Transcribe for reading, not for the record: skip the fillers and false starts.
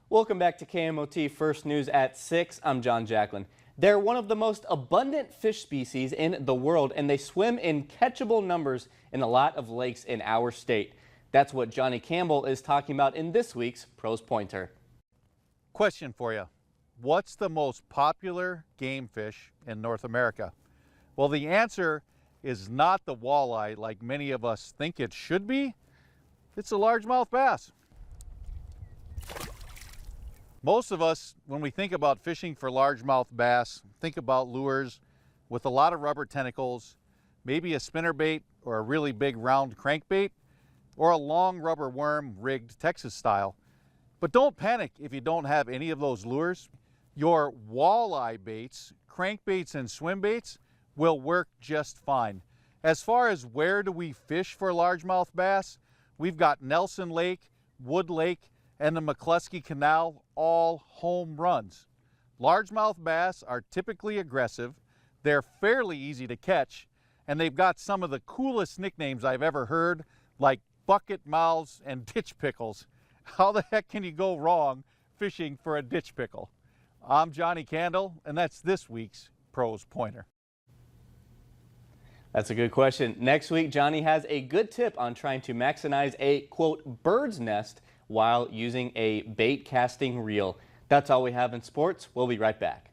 Welcome back to KMOT First News at 6. I'm John Jacklin. They're one of the most abundant fish species in the world, and they swim in catchable numbers in a lot of lakes in our state. That's what Johnny Campbell is talking about in this week's Pros Pointer. Question for you. What's the most popular game fish in North America? Well, the answer is not the walleye like many of us think it should be. It's a largemouth bass. Most of us, when we think about fishing for largemouth bass, think about lures with a lot of rubber tentacles, maybe a spinnerbait or a really big round crankbait, or a long rubber worm rigged Texas style. But don't panic if you don't have any of those lures. Your walleye baits, crankbaits, and swim baits will work just fine. As far as where do we fish for largemouth bass, we've got Nelson Lake, Wood Lake, and the McCluskey Canal, all home runs. Largemouth bass are typically aggressive, they're fairly easy to catch, and they've got some of the coolest nicknames I've ever heard, like bucket mouths and ditch pickles. How the heck can you go wrong fishing for a ditch pickle? I'm Johnny Campbell, and that's this week's Pros Pointer. That's a good question. Next week, Johnny has a good tip on trying to maximize a, quote, bird's nest while using a bait casting reel. That's all we have in sports. We'll be right back.